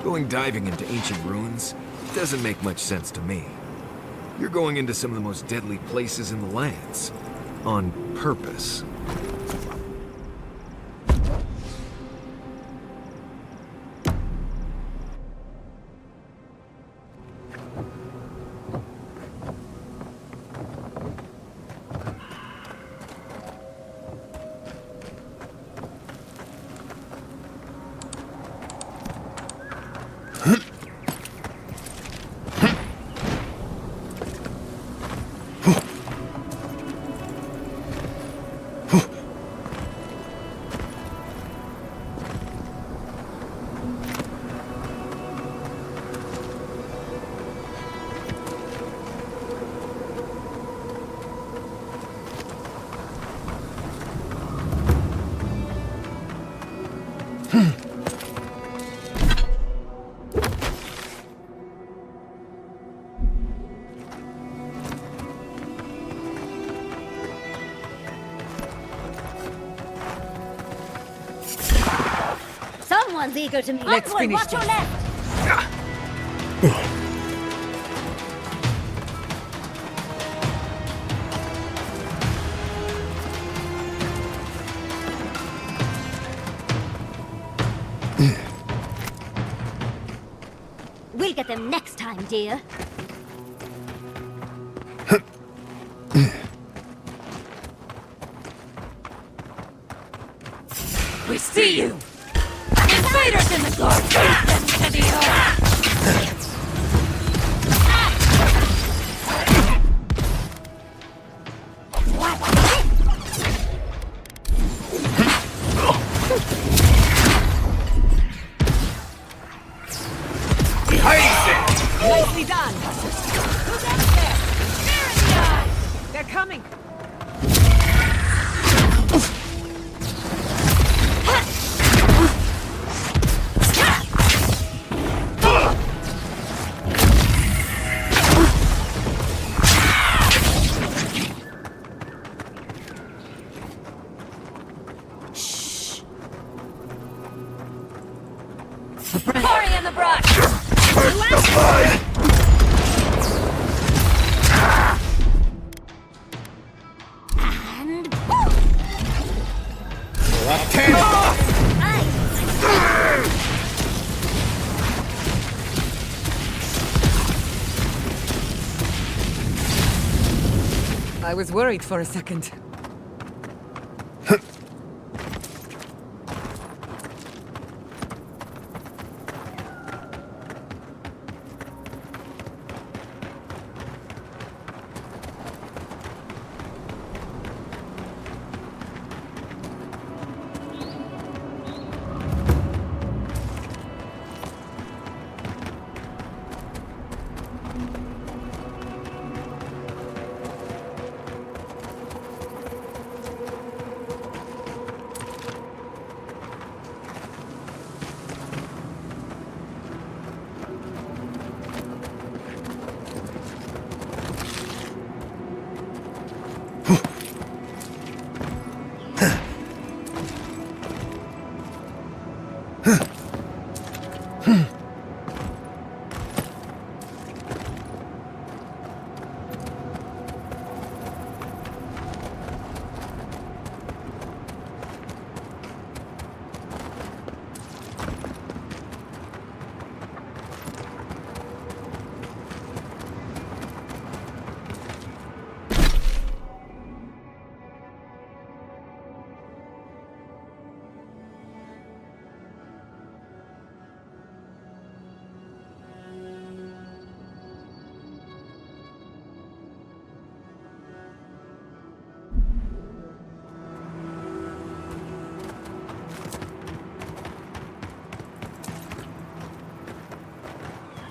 Going diving into ancient ruins doesn't make much sense to me. You're going into some of the most deadly places in the lands. On purpose. Someone's eager to meet. Let's finish watch your this. left. We'll get them next time, dear. We see you! Invaders in the guard! Take them to the earth! Nicely done! Who's out there? Spear in the eye! They're coming! Party in the brush! And I was worried for a second.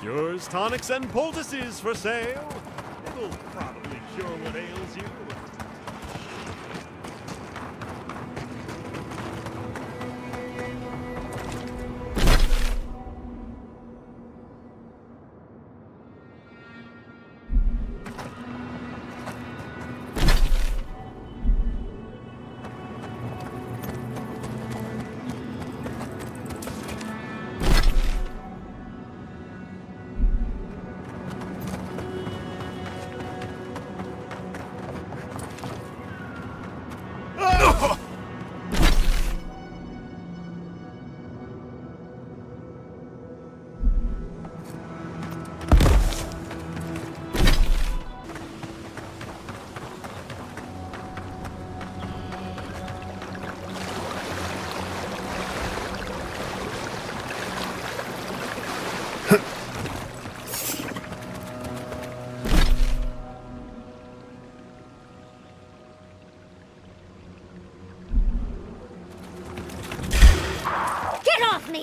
Cures, tonics, and poultices for sale. It'll probably cure what ails you.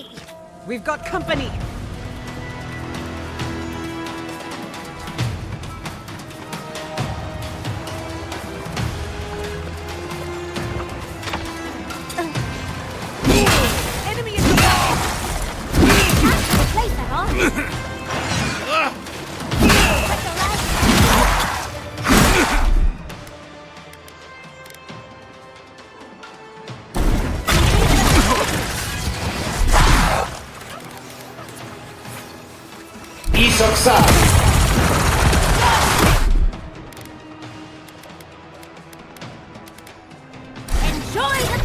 me! We've got company. Enemy in the wall! Replace that arm! Enjoy the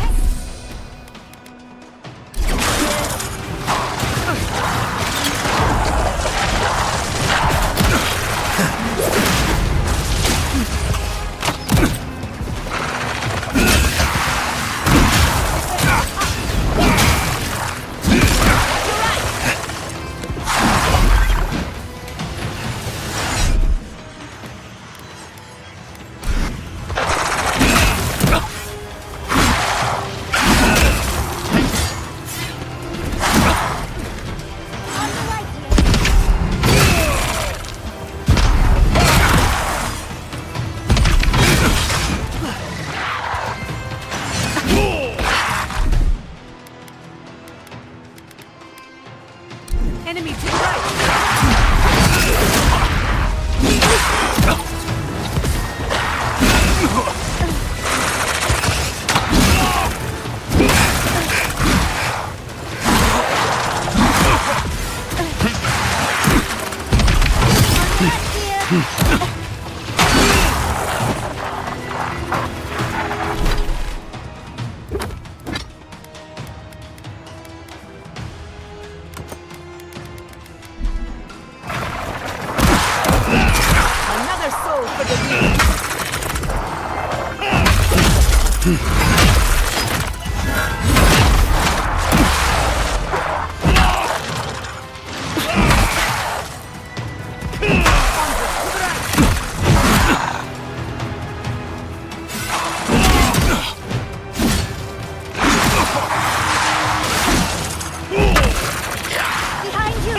Enemy to the right! Another soul for the lead. behind you!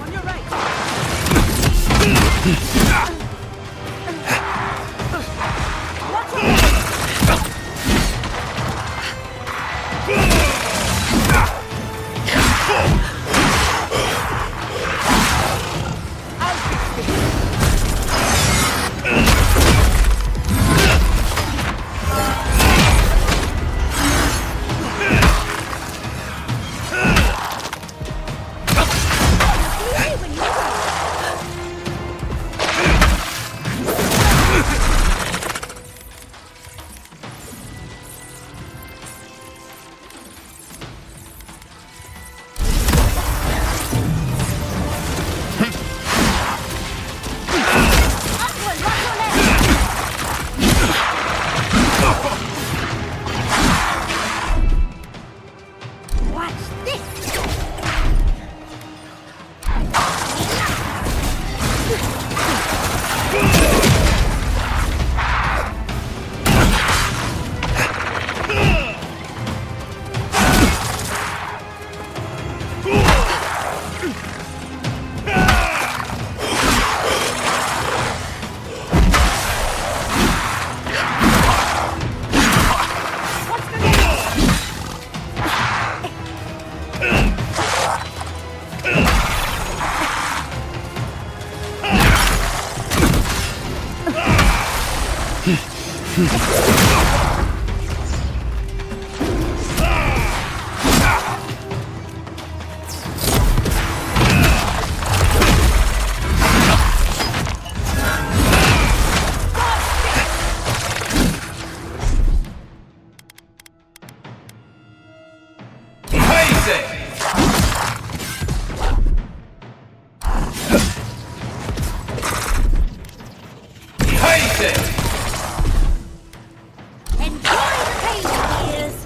On your right. Enjoy the pain, dears.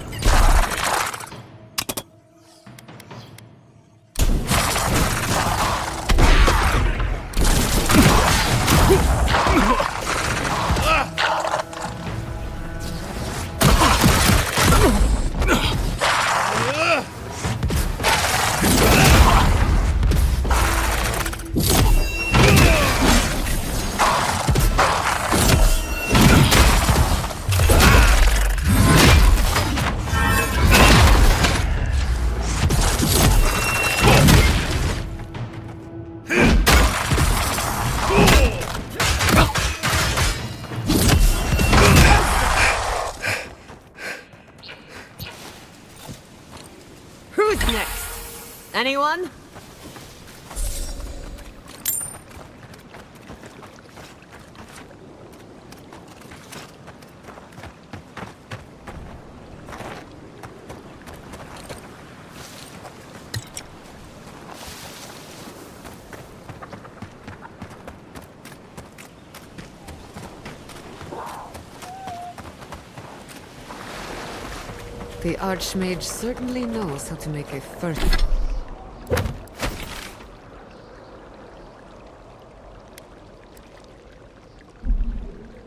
Who's next? Anyone? The Archmage certainly knows how to make a first...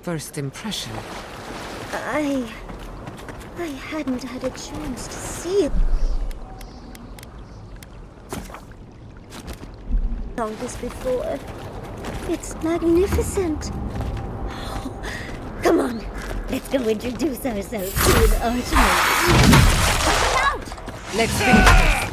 first impression. I hadn't had a chance to see it. Long this before. It's magnificent. Oh, come on, let's go introduce ourselves to an artimanhas. Out! Let's finish this.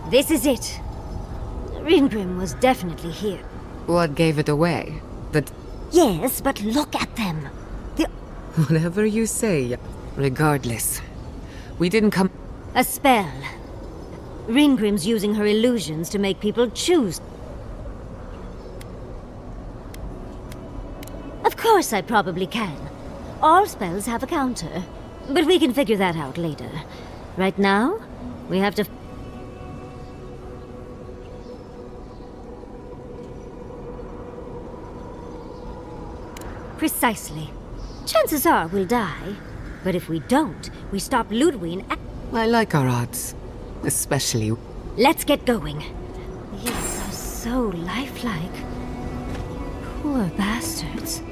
This is it. Ryngrim was definitely here. What gave it away? That... Yes, but look at them. whatever you say. Regardless. We didn't come... A spell. Ryngrim's using her illusions to make people choose. Of course I probably can. All spells have a counter. But we can figure that out later. Right now, we have to... Precisely. Chances are we'll die. But if we don't, we stop Ludwig and... I like our odds. Especially... Let's get going. These are so lifelike. Poor bastards.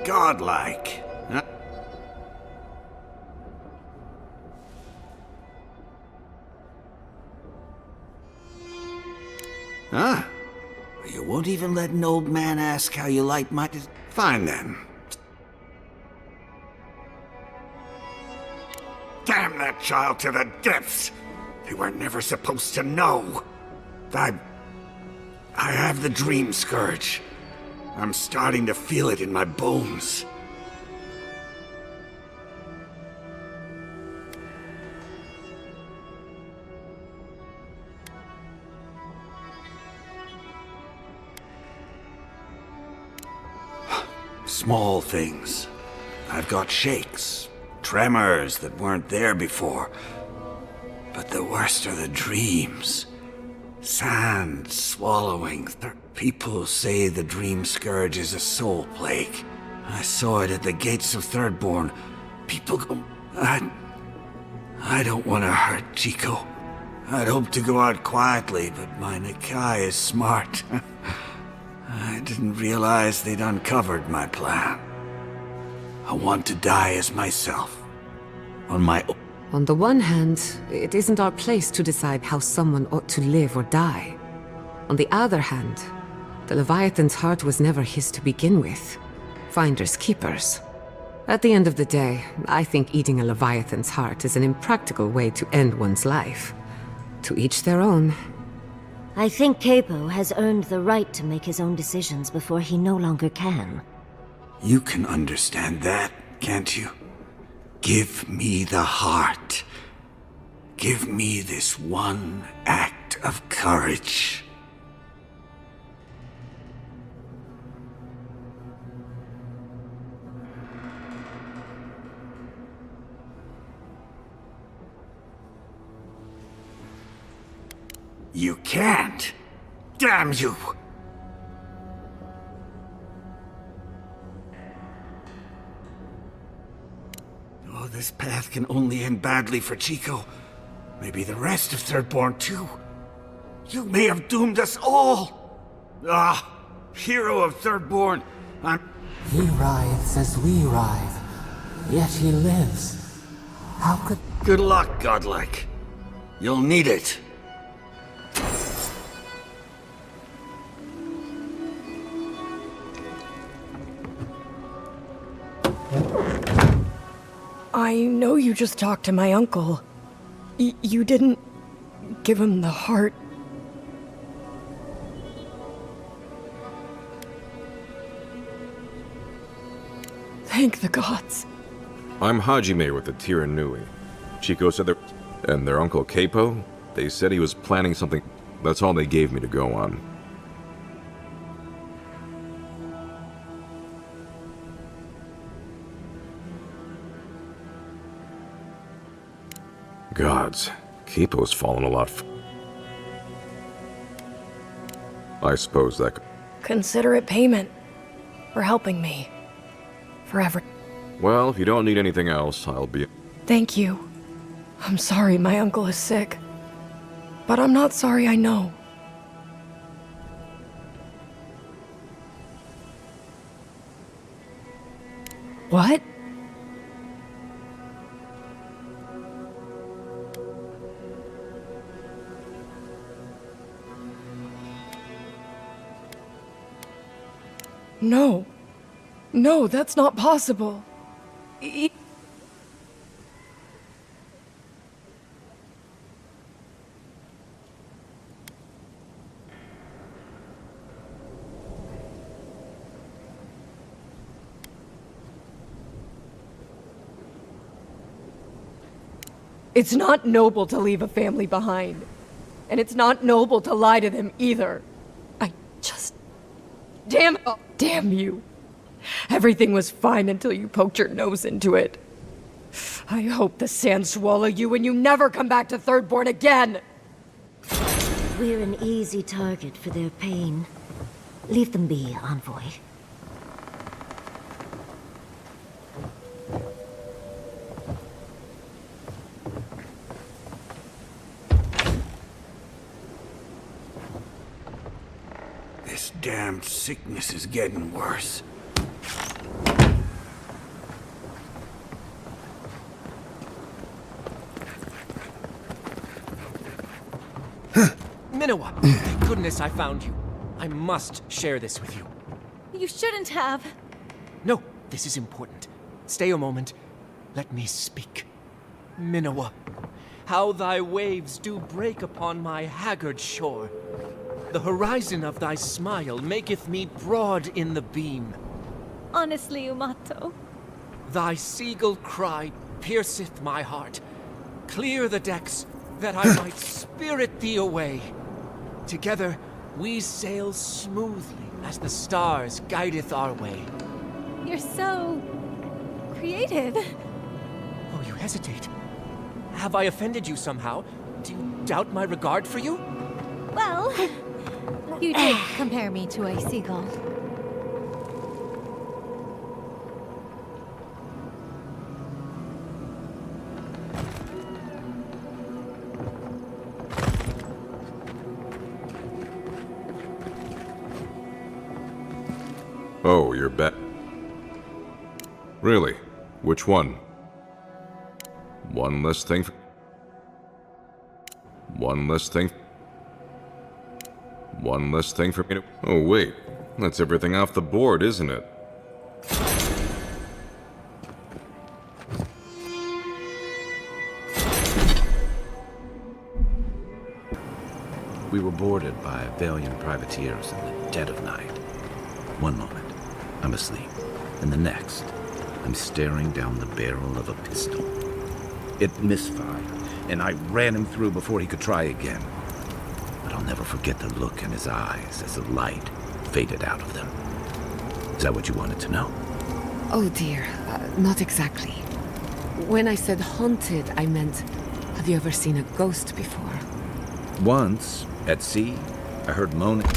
Godlike. Huh? You won't even let an old man ask how you like my... Fine then. Damn that child to the depths! They were never supposed to know. I have the dream scourge. I'm starting to feel it in my bones. Small things. I've got shakes, tremors that weren't there before. But the worst are the dreams. Sand swallowing. People say the dream scourge is a soul plague. I saw it at the gates of Thirdborn. People go... I don't want to hurt Chico. I'd hoped to go out quietly, but my Nikai is smart. I didn't realize they'd uncovered my plan. I want to die as myself. On my own. On the one hand, it isn't our place to decide how someone ought to live or die. On the other hand, the Leviathan's heart was never his to begin with. Finders keepers. At the end of the day, I think eating a Leviathan's heart is an impractical way to end one's life. To each their own. I think Capo has earned the right to make his own decisions before he no longer can. You can understand that, can't you? Give me the heart. Give me this one act of courage. You can't! Damn you! Oh, this path can only end badly for Chico. Maybe the rest of Thirdborn too. You may have doomed us all! Ah, hero of Thirdborn, He writhes as we writhe, yet he lives. How could... Good luck, godlike. You'll need it. I know you just talked to my uncle. You didn't give him the heart. Thank the gods. I'm Hajime with the Tiranui. Chico said and their uncle Capo, they said he was planning something. That's all they gave me to go on. Gods, Capo's fallen a lot. I suppose that... Consider it payment for helping me. Forever. Well, if you don't need anything else, I'll be... Thank you. I'm sorry my uncle is sick. But I'm not sorry I know. What? No. No, that's not possible. It's not noble to leave a family behind. And it's not noble to lie to them either. I just... Damn you. Everything was fine until you poked your nose into it. I hope the sand swallow you and you never come back to Thirdborn again! We're an easy target for their pain. Leave them be, Envoy. This damned sickness is getting worse. Minowa, thank goodness I found you. I must share this with you. You shouldn't have. No, this is important. Stay a moment. Let me speak. Minowa, how thy waves do break upon my haggard shore. The horizon of thy smile maketh me broad in the beam. Honestly, Umato. Thy seagull cry pierceth my heart. Clear the decks, that I might spirit thee away. Together we sail smoothly as the stars guideth our way. You're so... creative. Oh, you hesitate. Have I offended you somehow? Do you doubt my regard for you? Well, you did compare me to a seagull. Oh, you're back. Really? Which one? One less thing for... One less thing... One less thing for me to... Oh, wait. That's everything off the board, isn't it? We were boarded by valiant privateers in the dead of night. One moment, I'm asleep, and the next, I'm staring down the barrel of a pistol. It misfired, and I ran him through before he could try again. But I'll never forget the look in his eyes as the light faded out of them. Is that what you wanted to know? Oh dear, not exactly. When I said haunted, I meant, have you ever seen a ghost before? Once, at sea, I heard moaning.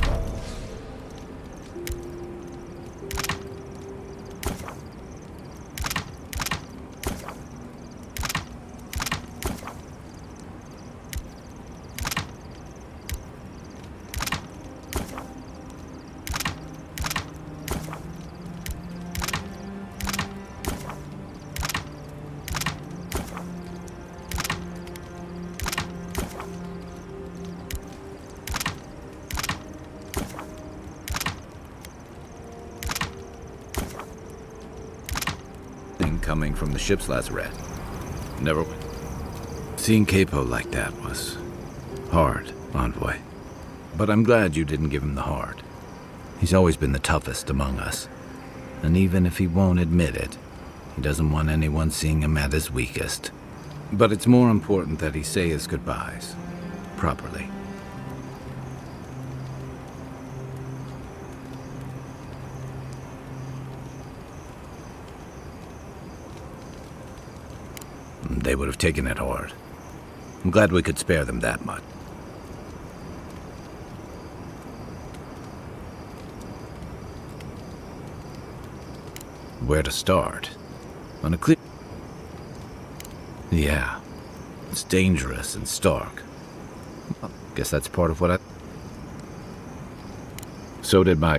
Coming from the ship's lazarette. Never... Seeing Capo like that was hard, Envoy. But I'm glad you didn't give him the heart. He's always been the toughest among us. And even if he won't admit it, he doesn't want anyone seeing him at his weakest. But it's more important that he say his goodbyes. Properly. They would have taken it hard. I'm glad we could spare them that much. Where to start? On a clear... Yeah. It's dangerous and stark. Well, guess that's part of what I... So did my...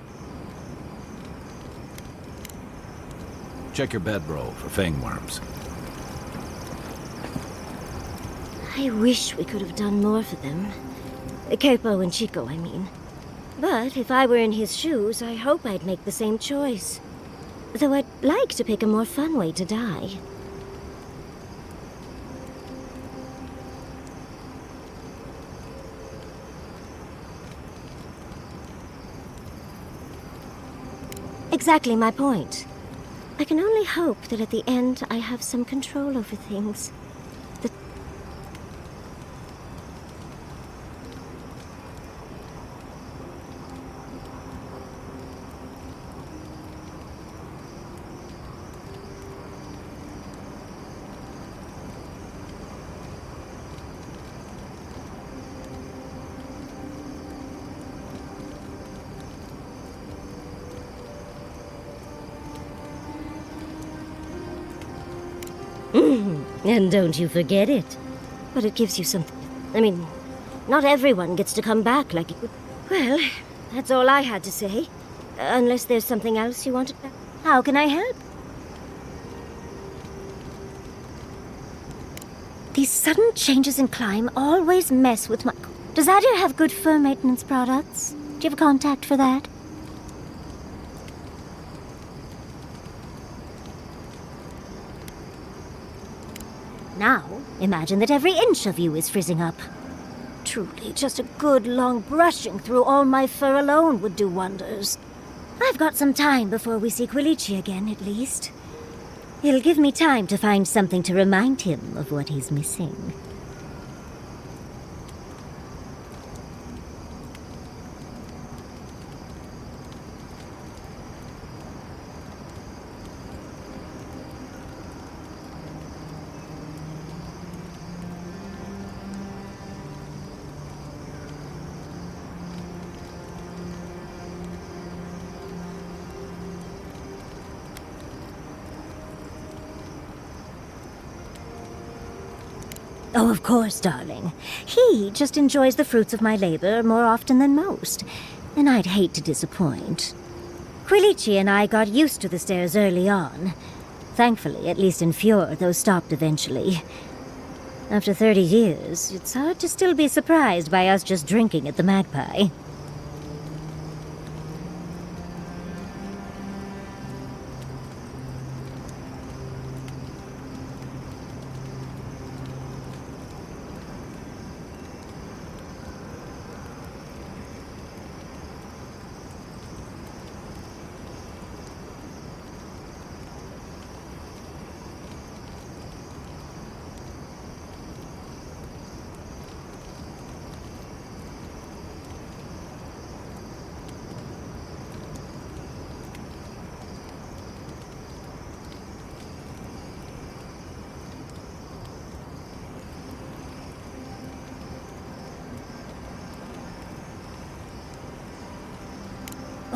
Check your bedroll for fangworms. I wish we could have done more for them. Capo and Chico, I mean. But if I were in his shoes, I hope I'd make the same choice. Though I'd like to pick a more fun way to die. Exactly my point. I can only hope that at the end I have some control over things. And don't you forget it. But it gives you something. I mean, not everyone gets to come back like you. Well, that's all I had to say. Unless there's something else you wanted. How can I help? These sudden changes in climate always mess with my... Does Adir have good fur maintenance products? Do you have a contact for that? Now, imagine that every inch of you is frizzing up. truly, just a good long brushing through all my fur alone would do wonders. I've got some time before we see Quilici again, at least. It'll give me time to find something to remind him of what he's missing. Oh, of course, darling. He just enjoys the fruits of my labor more often than most, and I'd hate to disappoint. Quilici and I got used to the stairs early on. Thankfully, at least in Fjord, those stopped eventually. After 30 years, it's hard to still be surprised by us just drinking at the Magpie.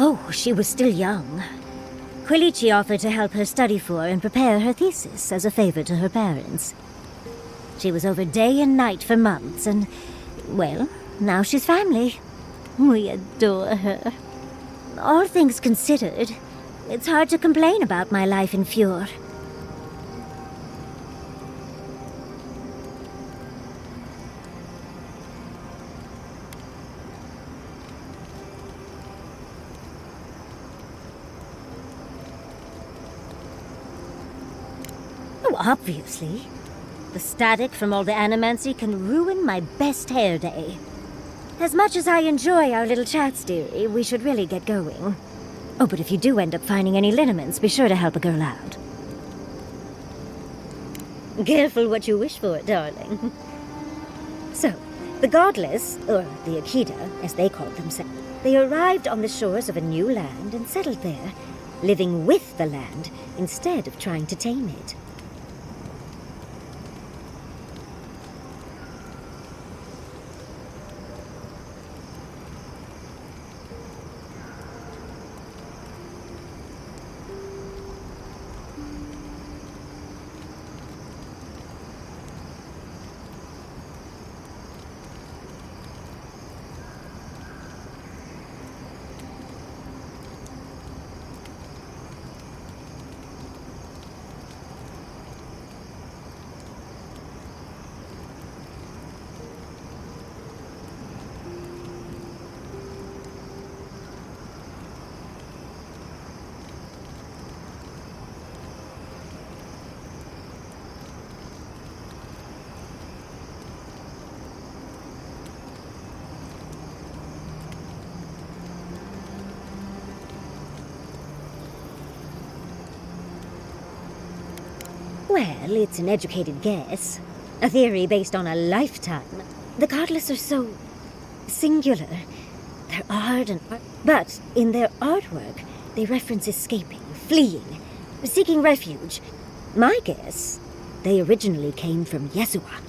Oh, she was still young. Quilici offered to help her study for and prepare her thesis as a favor to her parents. She was over day and night for months, and, well, now she's family. We adore her. All things considered, it's hard to complain about my life in Fjord. Obviously. The static from all the animancy can ruin my best hair day. As much as I enjoy our little chats, dearie, we should really get going. Oh, but if you do end up finding any liniments, be sure to help a girl out. Careful what you wish for, darling. So, the godless, or the Akita, as they called themselves, they arrived on the shores of a new land and settled there, living with the land instead of trying to tame it. Well, it's an educated guess. A theory based on a lifetime. The godless are so singular. Their art and art. But in their artwork, they reference escaping, fleeing, seeking refuge. My guess, they originally came from Yesua.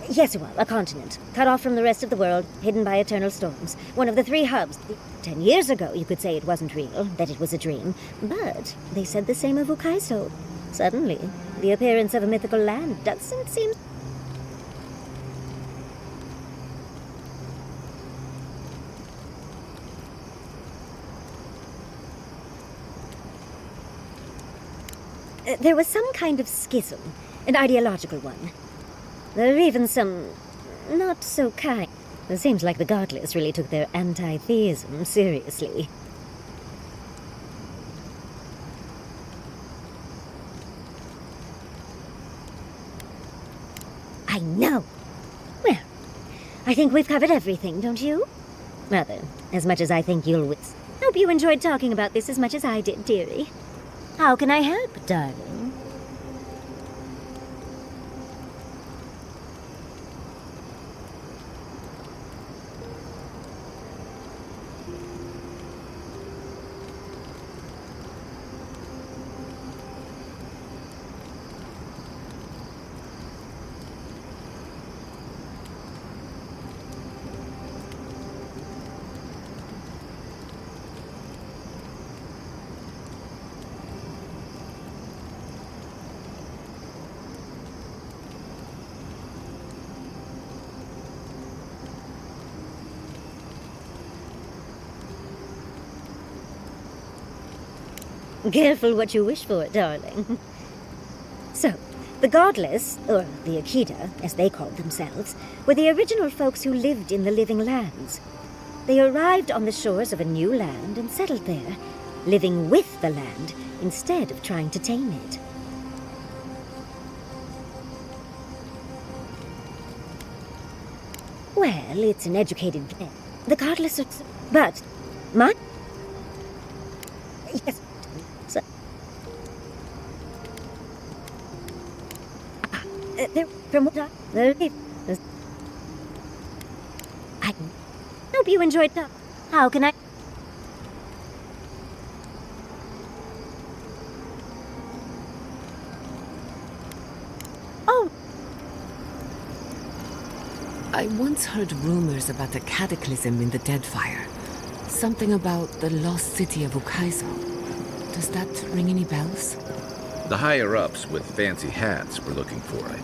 Yesua, a continent, cut off from the rest of the world, hidden by eternal storms. One of the three hubs. 10 years ago, you could say it wasn't real, that it was a dream. But they said the same of Ukaiso. Suddenly, the appearance of a mythical land doesn't seem... There was some kind of schism, an ideological one. There are even some not so kind. It seems like the godless really took their anti-theism seriously. I know. Well, I think we've covered everything, don't you? Rather, as much as I think you'll Hope you enjoyed talking about this as much as I did, dearie. How can I help, darling? Careful what you wish for, darling. So, the Godless, or the Akita, as they called themselves, were the original folks who lived in the Living Lands. They arrived on the shores of a new land and settled there, living with the land instead of trying to tame it. Well, it's an educated guess. The Godless are... But... My... Yes... They're from what I hope you enjoyed that. How can I? Oh. I once heard rumors about a cataclysm in the Deadfire. Something about the lost city of Ukaizo. Does that ring any bells? The higher-ups with fancy hats were looking for it.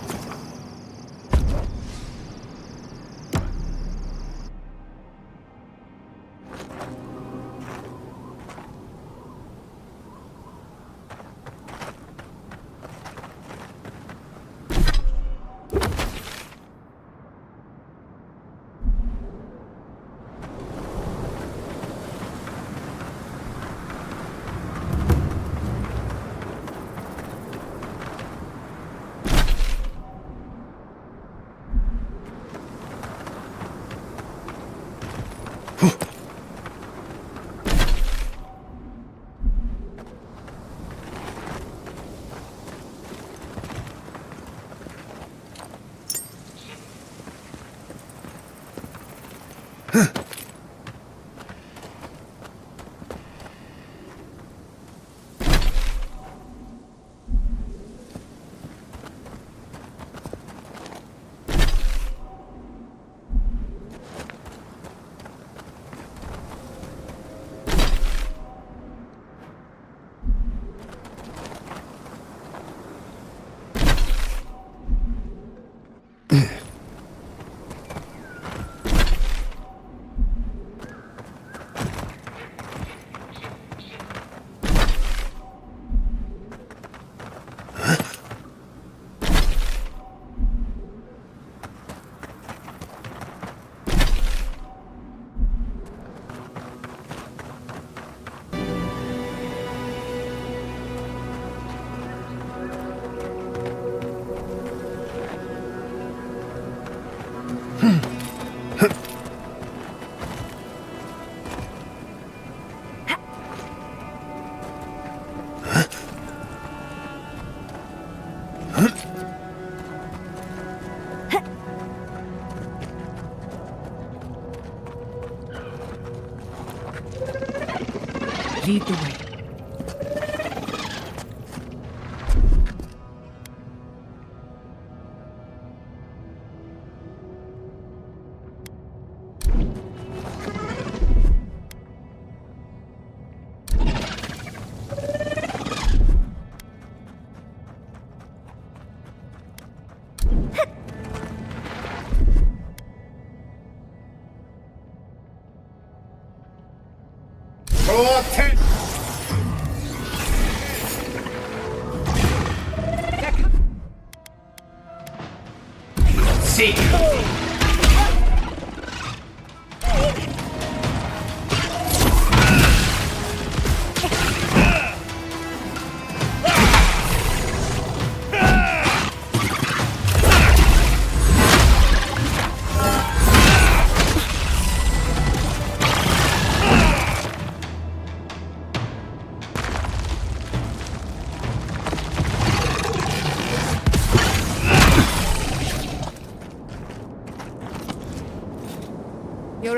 Lead the way.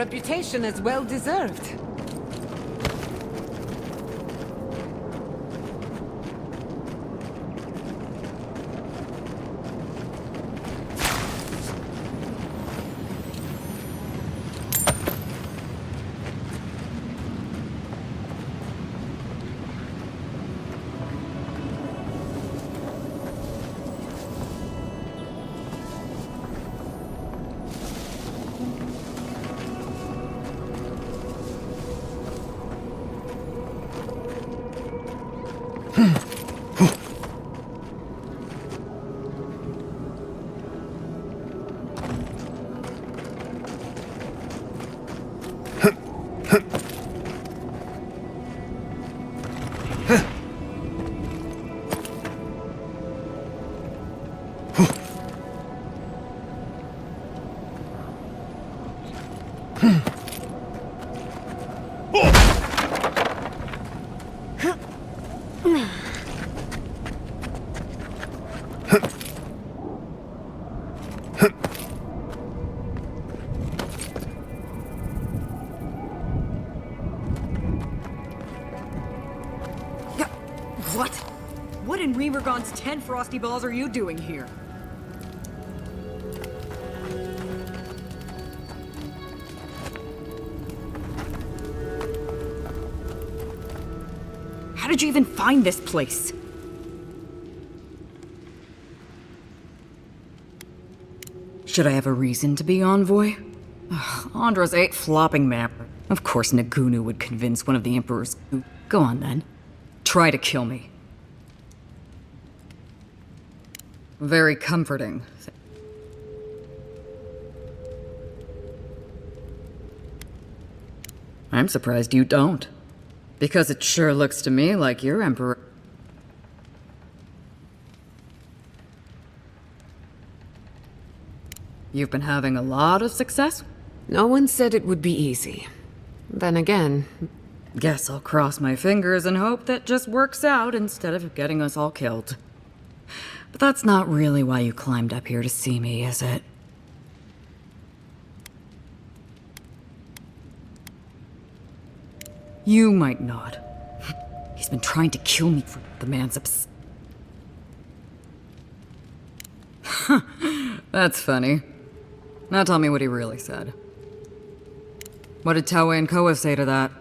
reputation is well deserved. What? What in Remergon's 10 frosty balls are you doing here? How did you even find this place? Should I have a reason to be envoy? Ugh, Andra's 8 flopping map. Of course Ngunu would convince one of the Emperor's... Go on then. Try to kill me. Very comforting. I'm surprised you don't. Because it sure looks to me like your Emperor... You've been having a lot of success? No one said it would be easy. Then again... Guess I'll cross my fingers and hope that just works out instead of getting us all killed. But that's not really why you climbed up here to see me, is it? You might not. He's been trying to kill me for the man's That's funny. Now tell me what he really said. What did Tawe and Koa say to that?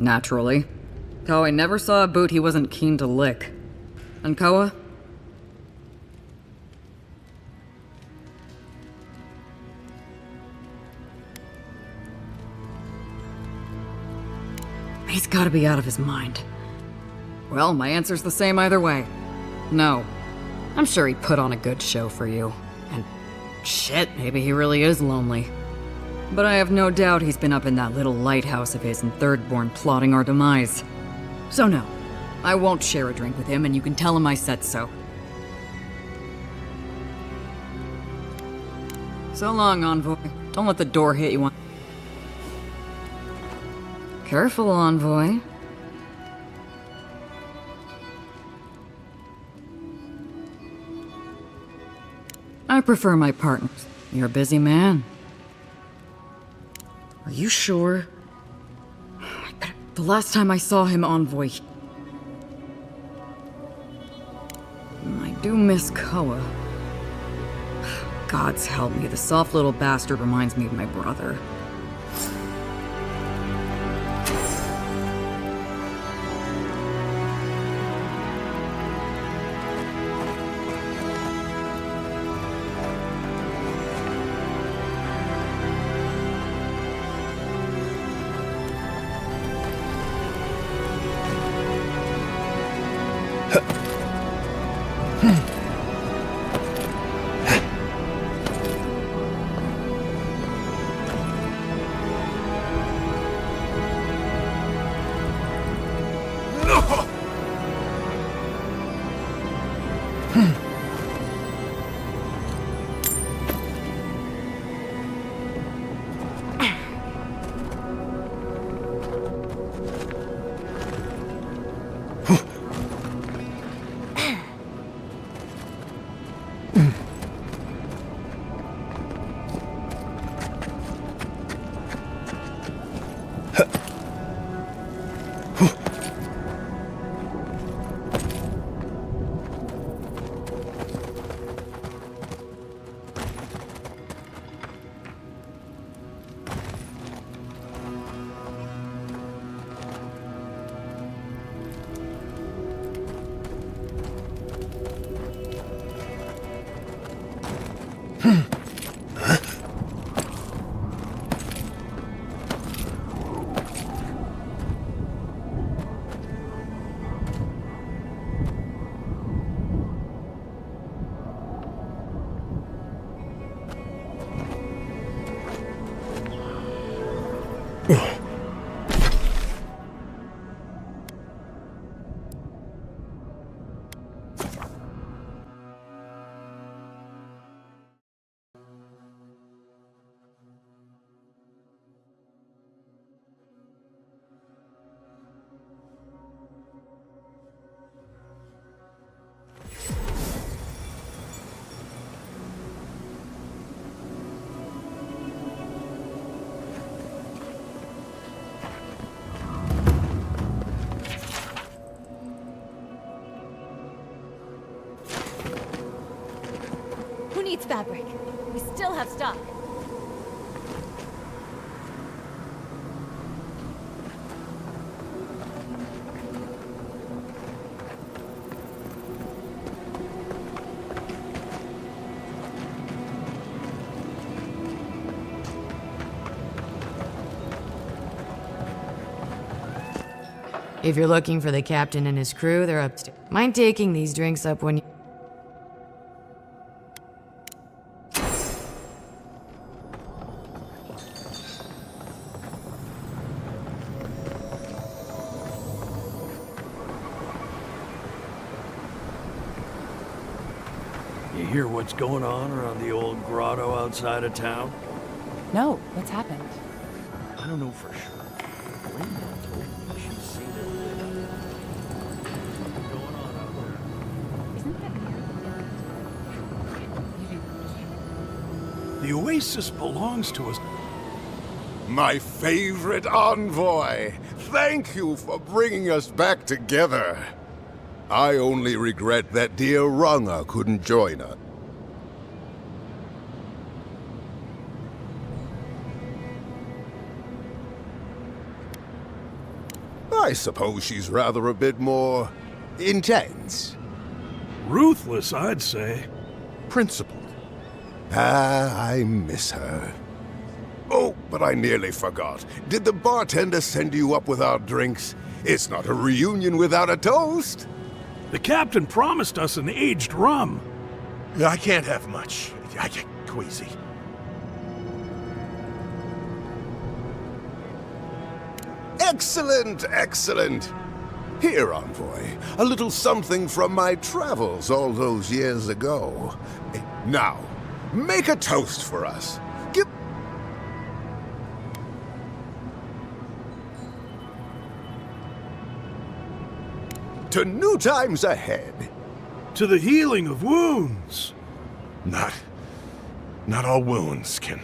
Naturally. Tawe never saw a boot he wasn't keen to lick. And Koa? He's gotta be out of his mind. Well, my answer's the same either way. No. I'm sure he put on a good show for you. And shit, maybe he really is lonely. But I have no doubt he's been up in that little lighthouse of his in Thirdborn plotting our demise. So no, I won't share a drink with him, and you can tell him I said so. So long, Envoy. Don't let the door hit you on... Careful, Envoy. I prefer my partners. You're a busy man. Are you sure? The last time I saw him, Envoy... I do miss Koa. Gods help me, the soft little bastard reminds me of my brother. Who needs fabric? We still have stock. If you're looking for the captain and his crew, they're upstairs. Mind taking these drinks up when you... You hear what's going on around the old grotto outside of town? No, what's happened? I don't know for sure. Ryngrim told me she's seen it lit up. What's going on out there? Isn't that The oasis belongs to us. My favorite envoy! Thank you for bringing us back together. I only regret that dear Runga couldn't join us. I suppose she's rather a bit more intense. Ruthless, I'd say. Principled. I miss her. Oh, but I nearly forgot. Did the bartender send you up with our drinks? It's not a reunion without a toast. The captain promised us an aged rum. I can't have much. I get queasy. Excellent, excellent. Here, envoy, a little something from my travels all those years ago. Now, make a toast for us. Give... To new times ahead. To the healing of wounds. Not all wounds can...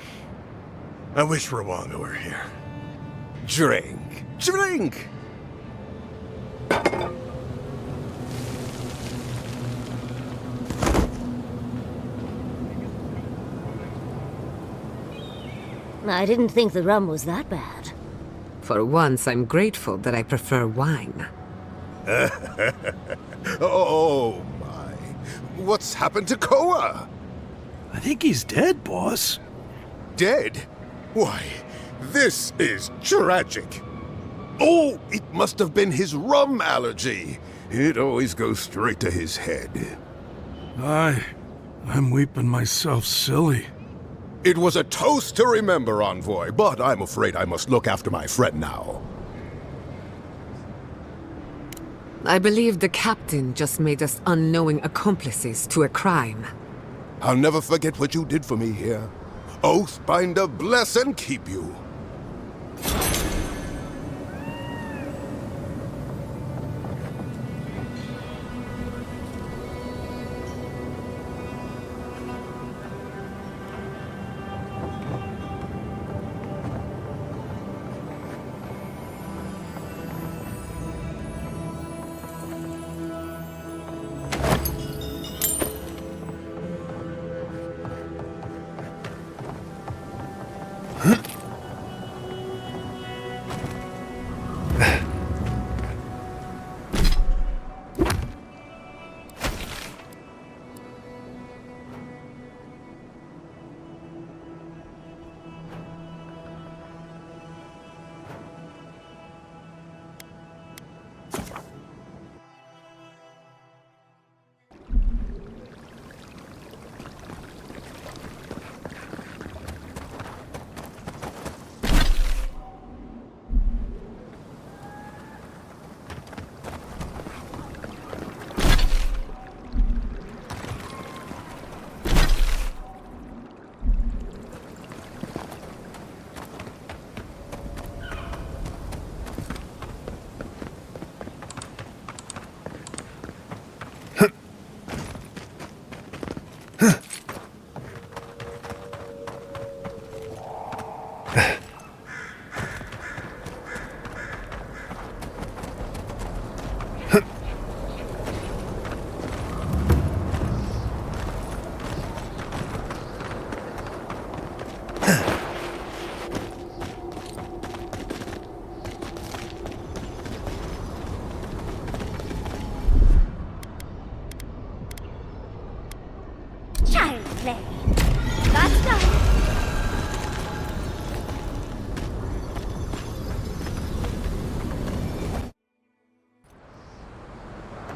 I wish Rwanga were here. Drink. Drink! I didn't think the rum was that bad. For once, I'm grateful that I prefer wine. Oh, my. What's happened to Koa? I think he's dead, boss. Dead? Why, this is tragic. Oh, it must have been his rum allergy. It always goes straight to his head. I'm weeping myself silly. It was a toast to remember, envoy, but I'm afraid I must look after my friend now. I believe the captain just made us unknowing accomplices to a crime. I'll never forget what you did for me here. Oathbinder bless and keep you.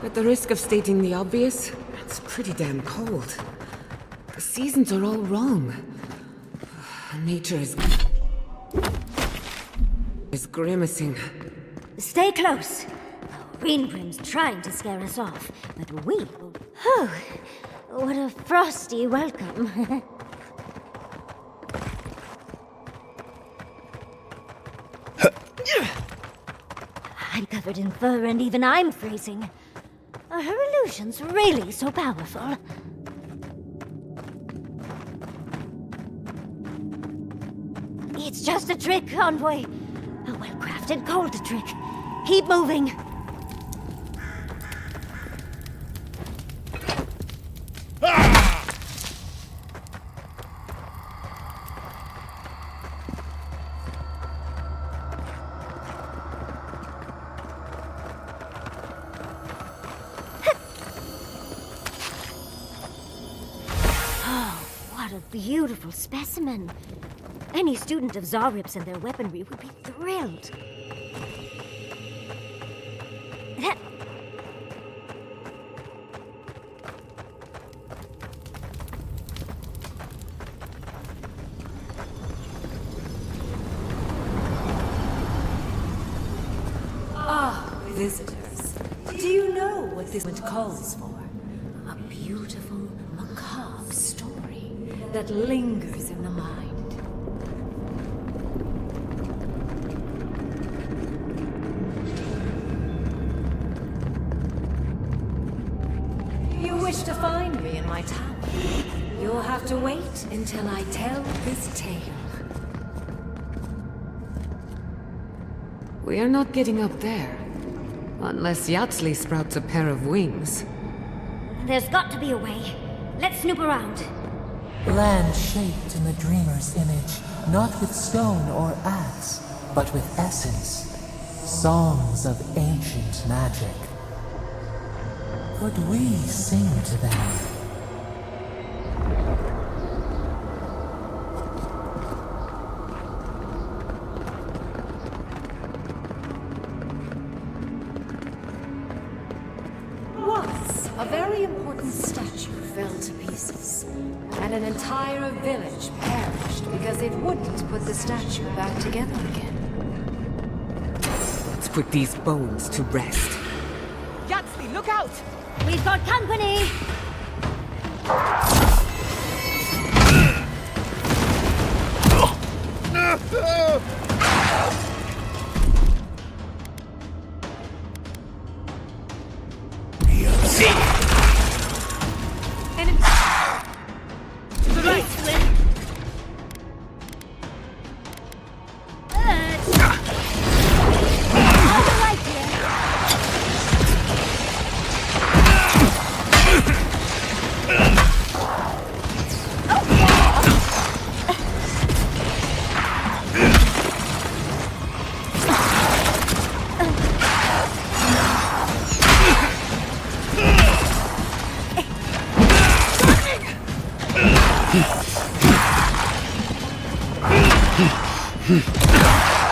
At the risk of stating the obvious, it's pretty damn cold. The seasons are all wrong. Nature is grimacing. Stay close. Ryngrim's trying to scare us off, but we will... Oh, what a frosty welcome. I'm covered in fur and even I'm freezing. Are her illusions really so powerful? It's just a trick, Envoy. A well-crafted cold trick. Keep moving. Beautiful specimen. Any student of Zarib's and their weaponry would be thrilled. Visitors, do you know what this moment calls for? A beautiful, macabre story that lingers in the mind. You wish to find me in my tower? You'll have to wait until I tell this tale. We are not getting up there. Unless Yatsley sprouts a pair of wings. There's got to be a way. Let's snoop around. Land shaped in the dreamer's image, not with stone or axe, but with essence. Songs of ancient magic. Could we sing to them? A very important statue fell to pieces, and an entire village perished because it wouldn't put the statue back together again. Let's put these bones to rest. Yatsley, look out! We've got company!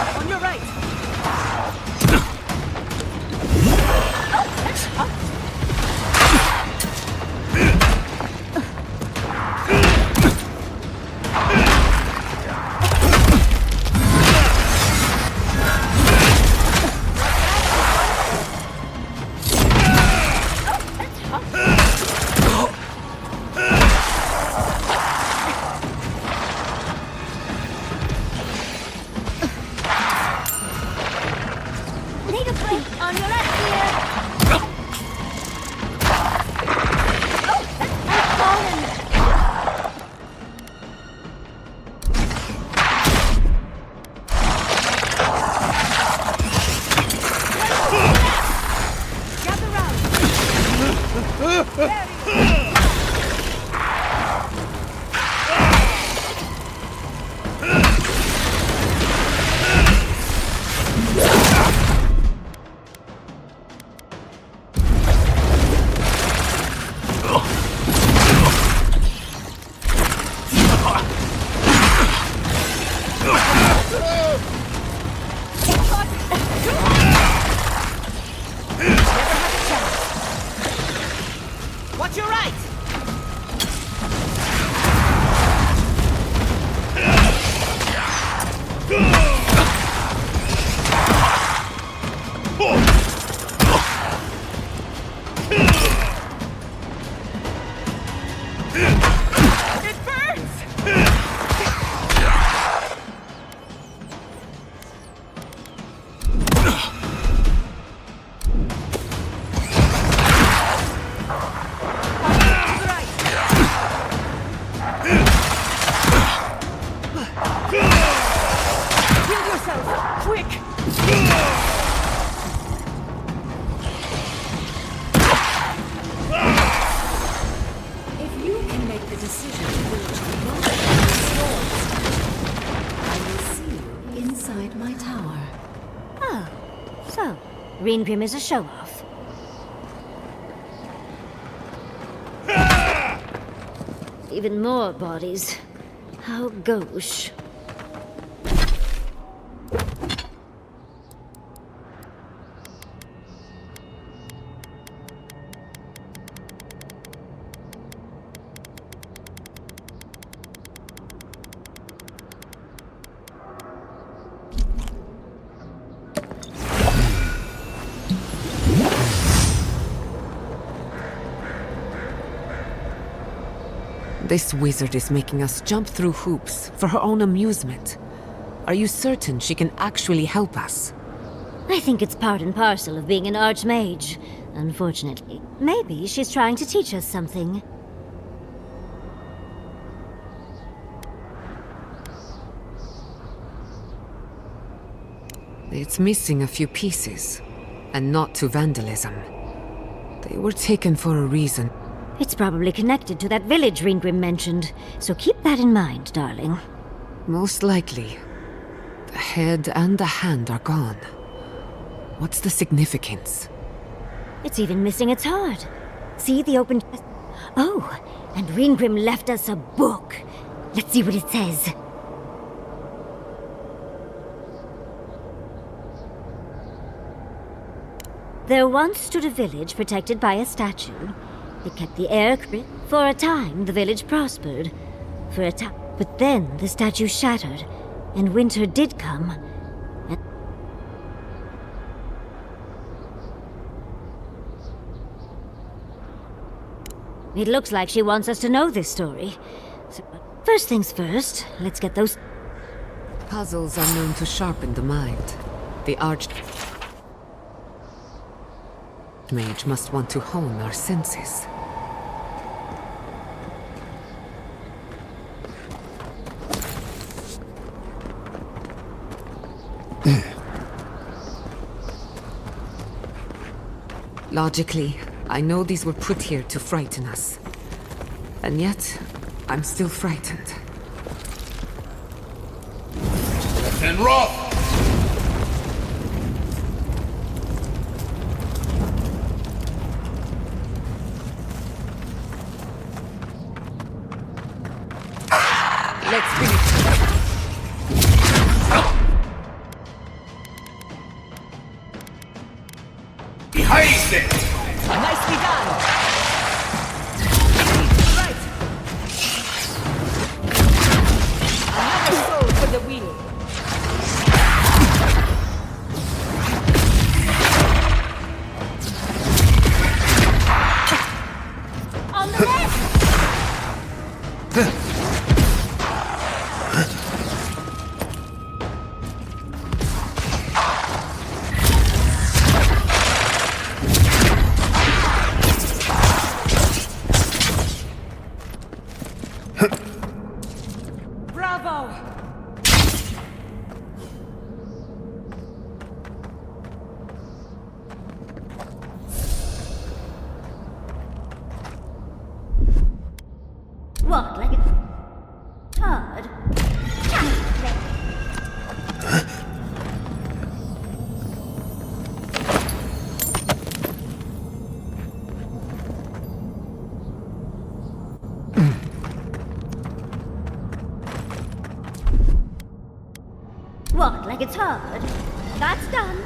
On your right! your right! It burns! Heal yourself! Quick! If you can make the decision which belongs I will see you inside my tower. Oh, so Ryngrim is a show-off. Even more bodies. How gauche. This wizard is making us jump through hoops for her own amusement. Are you certain she can actually help us? I think it's part and parcel of being an archmage. Unfortunately, maybe she's trying to teach us something. It's missing a few pieces, and not to vandalism. They were taken for a reason. It's probably connected to that village Ryngrim mentioned, so keep that in mind, darling. Most likely. The head and the hand are gone. What's the significance? It's even missing its heart. See the open... Oh, and Ryngrim left us a book. Let's see what it says. There once stood a village protected by a statue. It kept the air clear. For a time, the village prospered. For a time... But then the statue shattered, and winter did come. And it looks like she wants us to know this story. So, first things first, let's get those... Puzzles are known to sharpen the mind. The archmage must want to hone our senses. Logically, I know these were put here to frighten us. And yet, I'm still frightened. And rough! Let's finish. Behind it! Nicely done! Right! Another soul for the wheel! On the left! Bravo! Walk like a... hard. Walk like it's hard. That's done.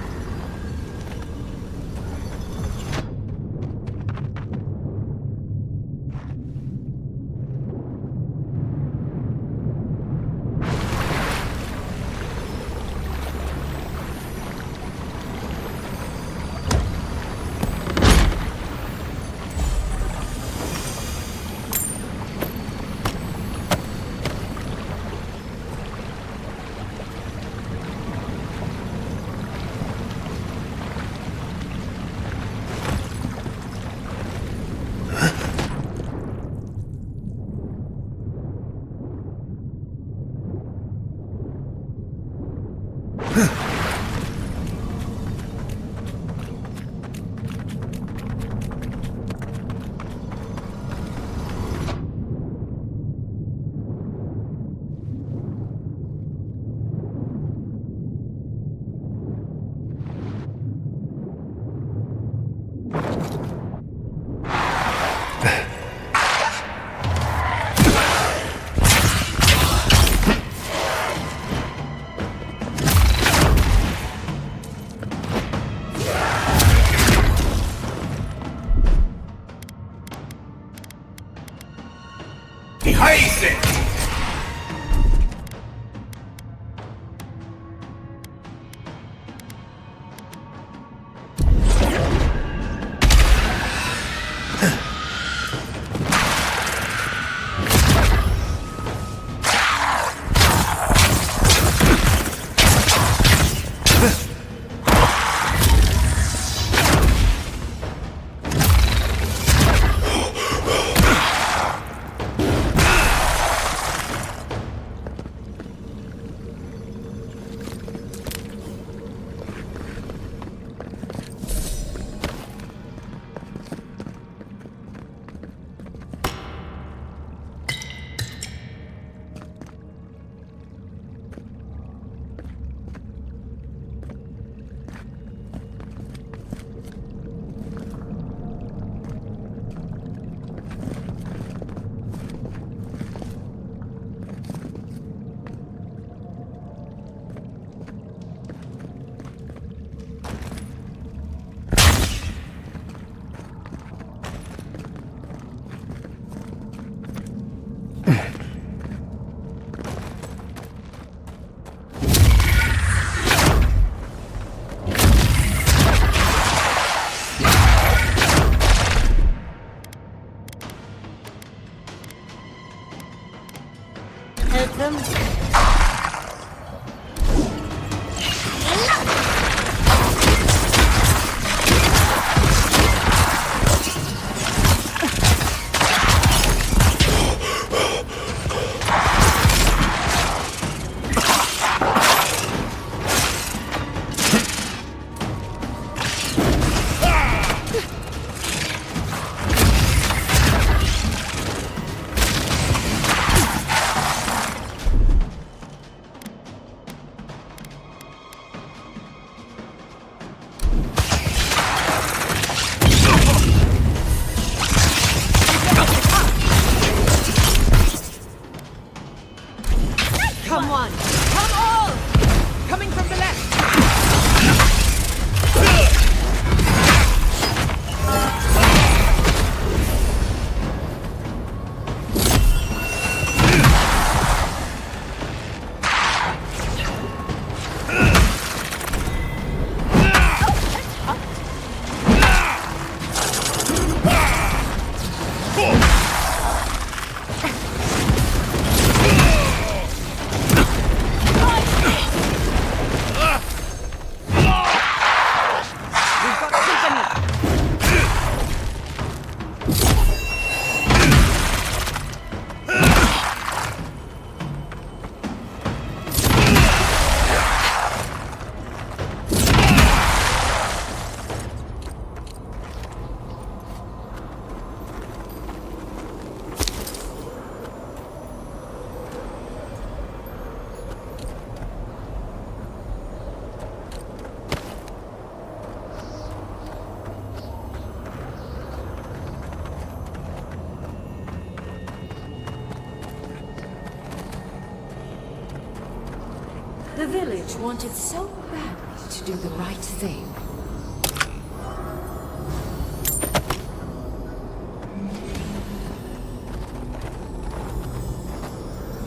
The village wanted so badly to do the right thing.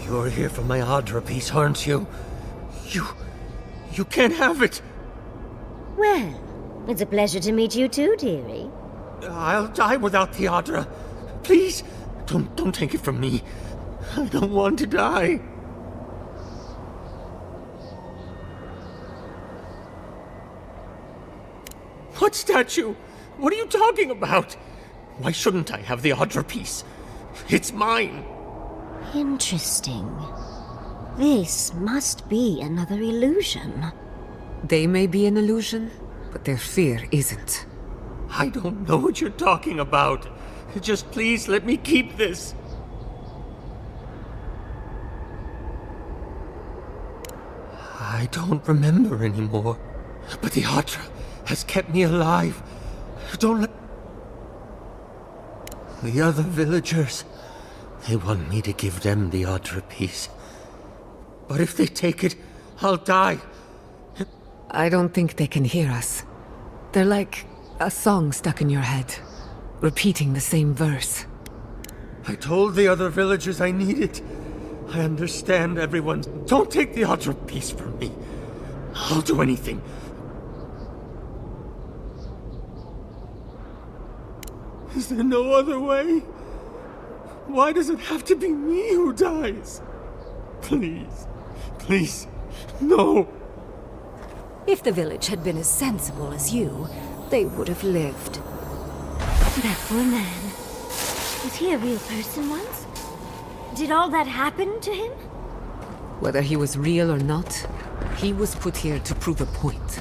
You're here for my Adra piece, aren't you? You can't have it! Well, it's a pleasure to meet you too, dearie. I'll die without the Adra. Please, don't take it from me. I don't want to die. What statue? What are you talking about? Why shouldn't I have the Adra piece? It's mine. Interesting. This must be another illusion. They may be an illusion, but their fear isn't. I don't know what you're talking about. Just please let me keep this. I don't remember anymore, but the Atra has kept me alive. Don't let... The other villagers, they want me to give them the Atra piece. But if they take it, I'll die. I don't think they can hear us. They're like a song stuck in your head, repeating the same verse. I told the other villagers I need it. I understand everyone. Don't take the Atra piece from me. I'll do anything. Is there no other way? Why does it have to be me who dies? Please, please, no. If the village had been as sensible as you, they would have lived. That poor man. Was he a real person once? Did all that happen to him? Whether he was real or not, he was put here to prove a point.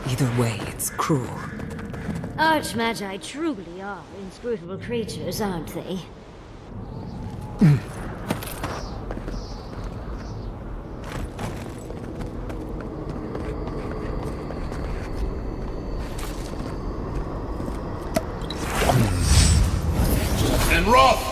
Either way, it's cruel. Archmagi truly are inscrutable creatures, aren't they? And Roth!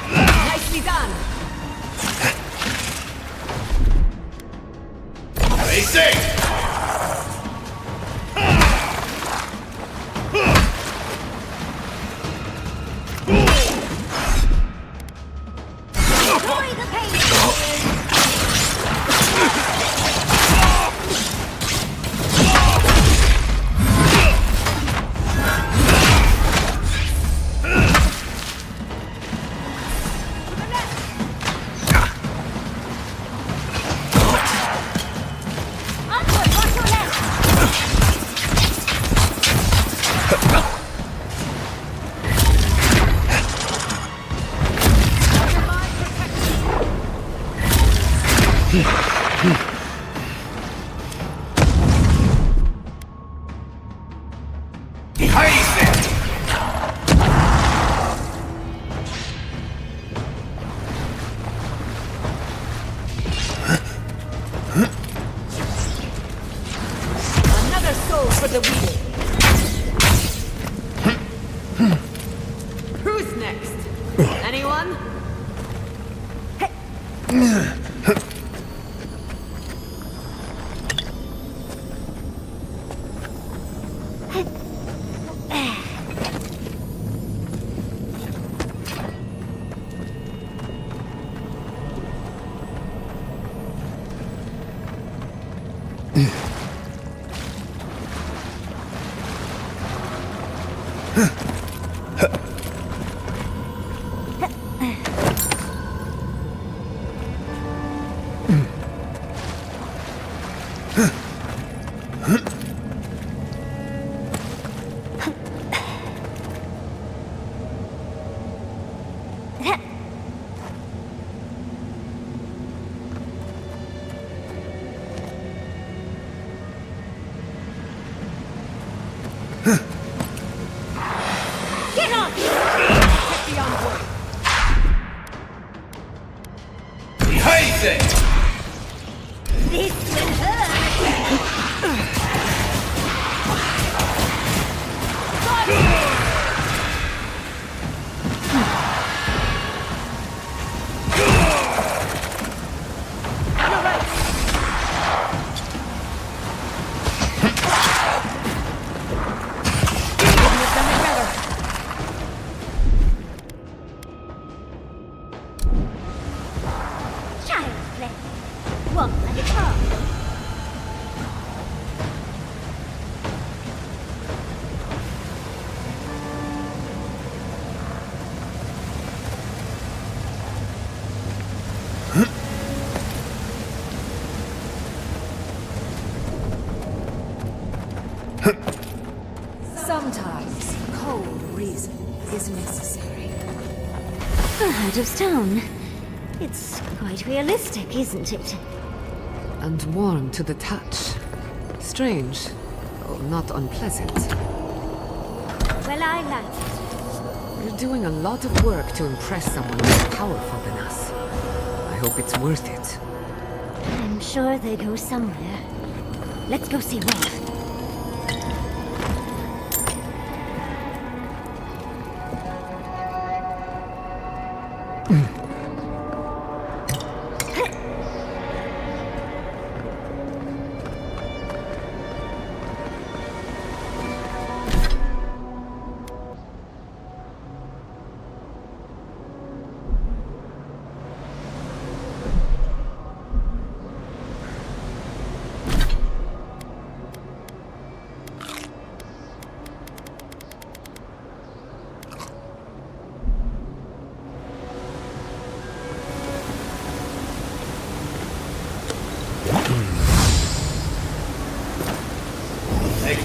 Nicely done. Stay safe. Who's next? Anyone? Sometimes cold reason is necessary. Out of stone. It's quite realistic, isn't it? And warm to the touch. Strange, though not unpleasant. Well, I like it. We're doing a lot of work to impress someone more powerful than us. I hope it's worth it. I'm sure they go somewhere. Let's go see where.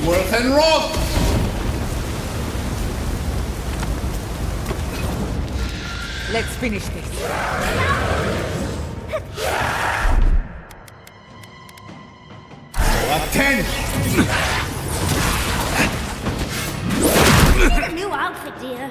Worth and Roth! Let's finish this. Attention! A new outfit, dear.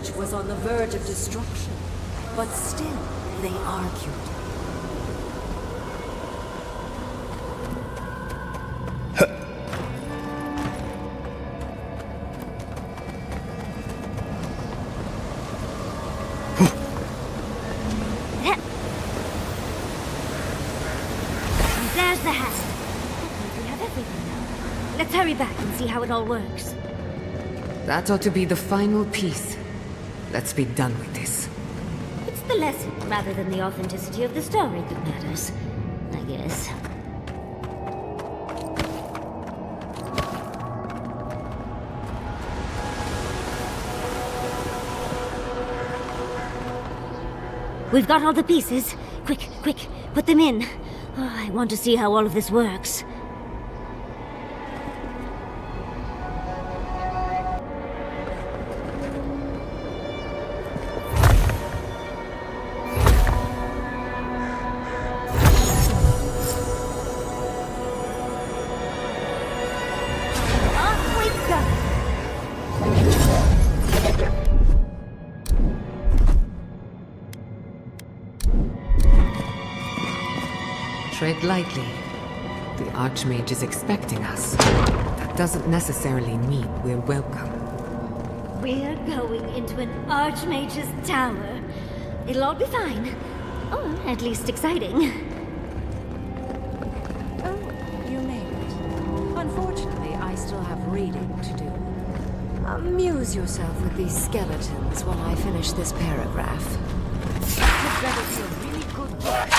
village was on the verge of destruction, but still they argued. There's the hat. We have everything now. Let's hurry back and see how it all works. That ought to be the final piece. Let's be done with this. It's the lesson rather than the authenticity of the story that matters, I guess. We've got all the pieces. Quick, quick, put them in. Oh, I want to see how all of this works. Tread lightly. The Archmage is expecting us. That doesn't necessarily mean we're welcome. We're going into an Archmage's tower. It'll all be fine. Or at least exciting. Oh, you made it. Unfortunately, I still have reading to do. Amuse yourself with these skeletons while I finish this paragraph. This better be a really good book.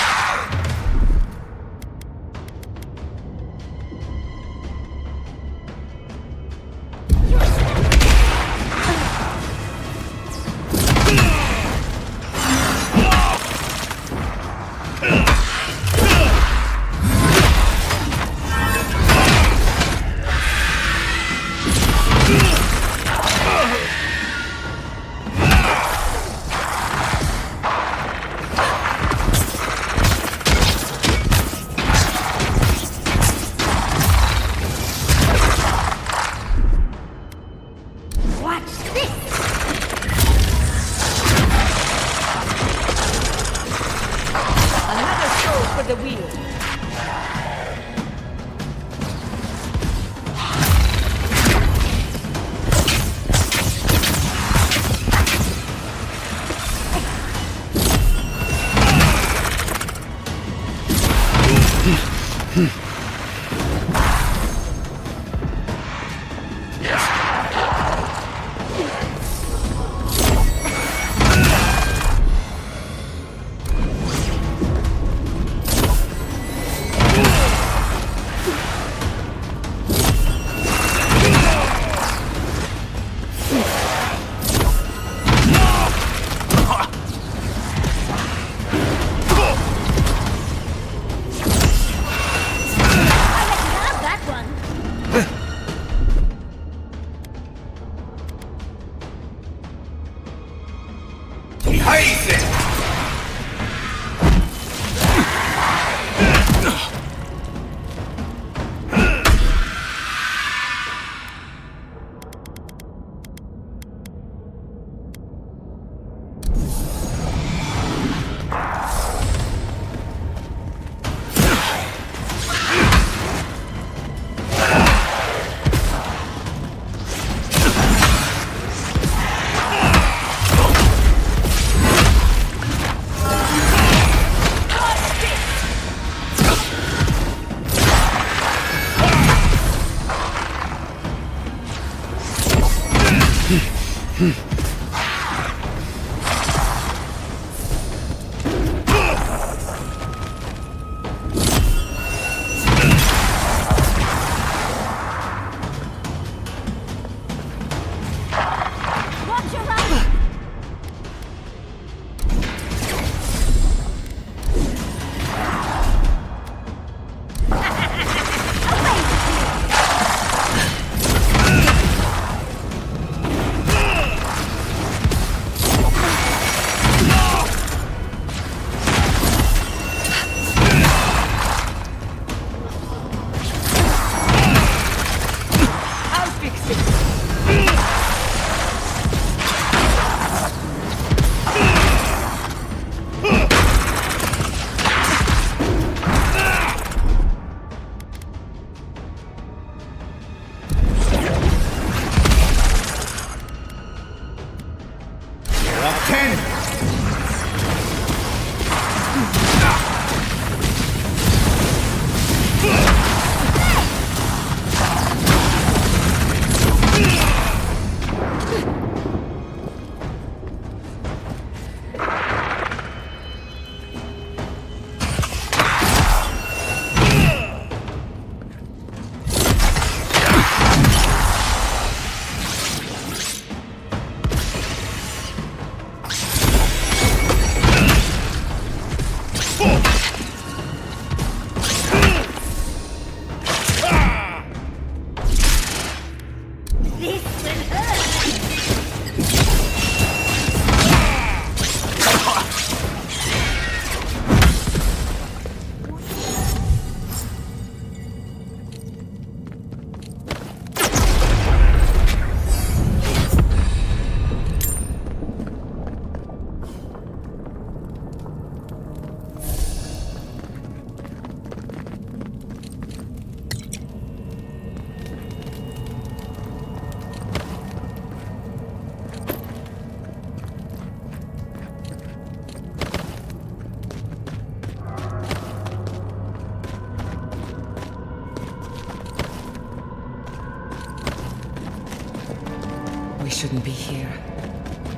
We shouldn't be here.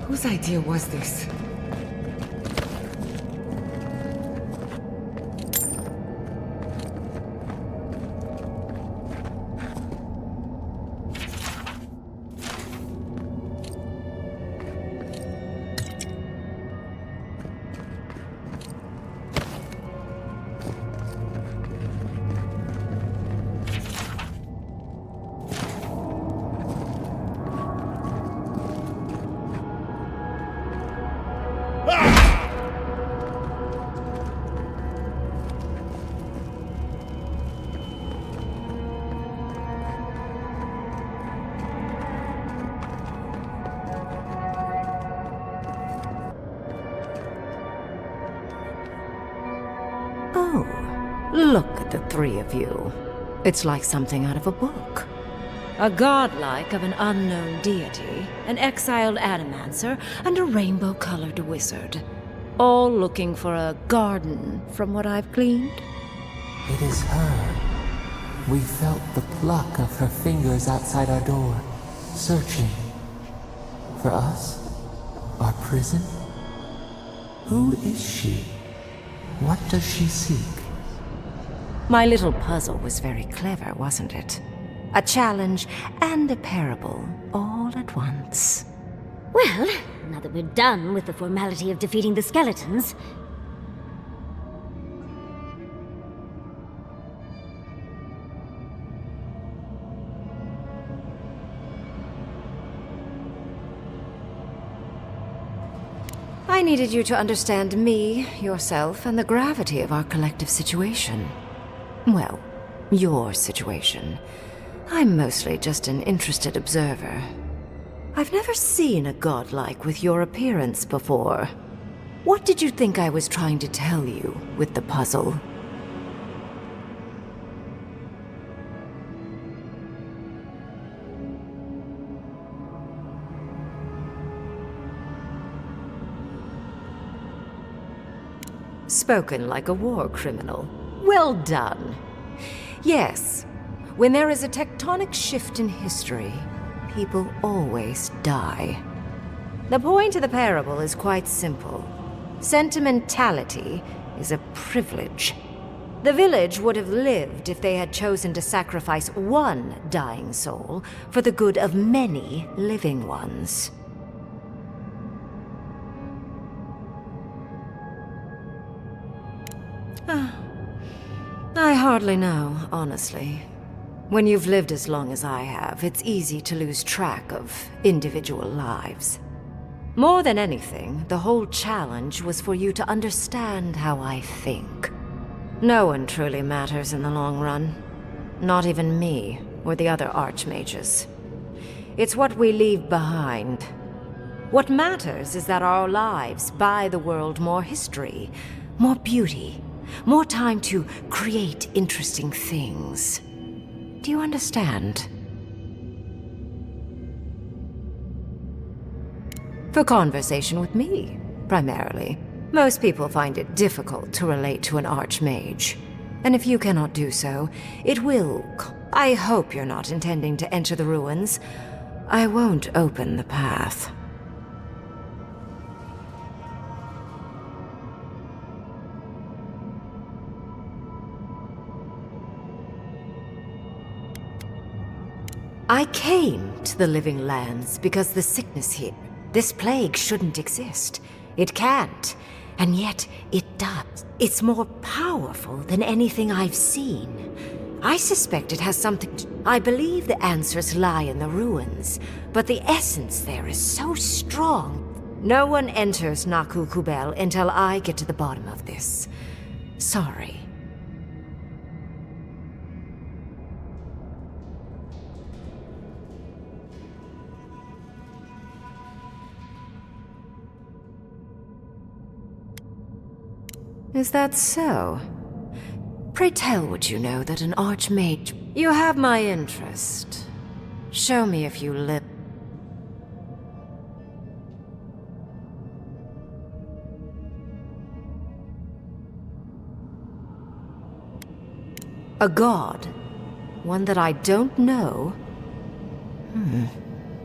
Whose idea was this? Oh, look at the three of you. It's like something out of a book. A godlike of an unknown deity, an exiled animancer, and a rainbow-colored wizard. All looking for a garden, from what I've gleaned. It is her. We felt the pluck of her fingers outside our door, searching. For us? Our prison? Who is she? What does she seek? My little puzzle was very clever, wasn't it? A challenge and a parable, all at once. Well, now that we're done with the formality of defeating the skeletons... I needed you to understand me, yourself, and the gravity of our collective situation. Well, your situation. I'm mostly just an interested observer. I've never seen a godlike with your appearance before. What did you think I was trying to tell you with the puzzle? Spoken like a war criminal. Well done. Yes, when there is a tectonic shift in history, people always die. The point of the parable is quite simple. Sentimentality is a privilege. The village would have lived if they had chosen to sacrifice one dying soul for the good of many living ones. I hardly know, honestly. When you've lived as long as I have, it's easy to lose track of individual lives. More than anything, the whole challenge was for you to understand how I think. No one truly matters in the long run. Not even me, or the other archmages. It's what we leave behind. What matters is that our lives buy the world more history, more beauty, more time to create interesting things. Do you understand? For conversation with me, primarily. Most people find it difficult to relate to an archmage. And if you cannot do so, it will. I hope you're not intending to enter the ruins. I won't open the path. I came to the Living Lands because the sickness here, this plague, shouldn't exist. It can't. And yet, it does. It's more powerful than anything I've seen. I suspect it has something to... I believe the answers lie in the ruins, but the essence there is so strong. No one enters Naku Kubel until I get to the bottom of this. Sorry. Is that so? Pray tell, would you know that an archmage... You have my interest. Show me if you live. A god? One that I don't know?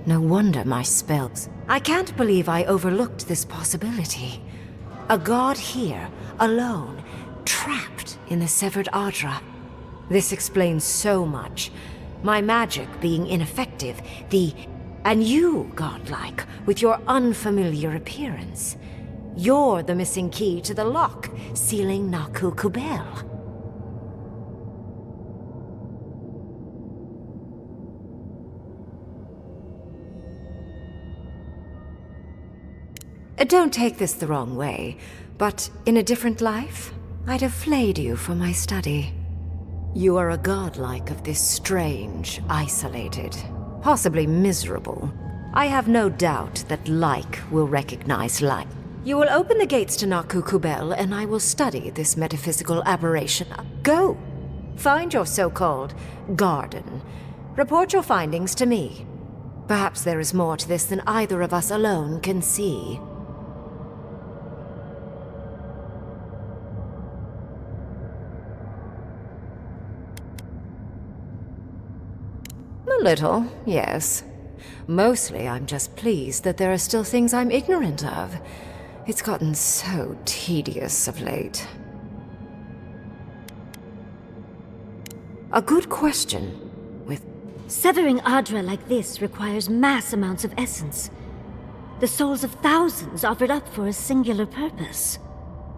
No wonder my spells... I can't believe I overlooked this possibility. A god here, alone, trapped in the severed Adra. This explains so much. My magic being ineffective, and you, godlike, with your unfamiliar appearance. You're the missing key to the lock, sealing Naku Kubel. Don't take this the wrong way, but in a different life, I'd have flayed you for my study. You are a godlike of this strange, isolated, possibly miserable. I have no doubt that like will recognize like. You will open the gates to Naku Kubel, and I will study this metaphysical aberration. Go! Find your so-called garden. Report your findings to me. Perhaps there is more to this than either of us alone can see. A little, yes. Mostly I'm just pleased that there are still things I'm ignorant of. It's gotten so tedious of late. A good question. Severing Adra like this requires mass amounts of essence. The souls of thousands offered up for a singular purpose.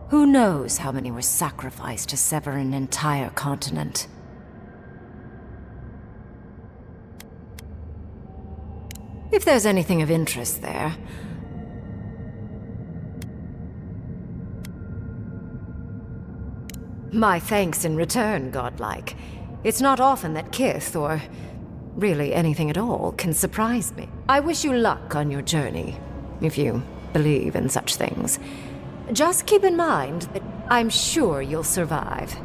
Who knows how many were sacrificed to sever an entire continent? If there's anything of interest there... My thanks in return, godlike. It's not often that Kith, or really anything at all, can surprise me. I wish you luck on your journey, if you believe in such things. Just keep in mind that I'm sure you'll survive.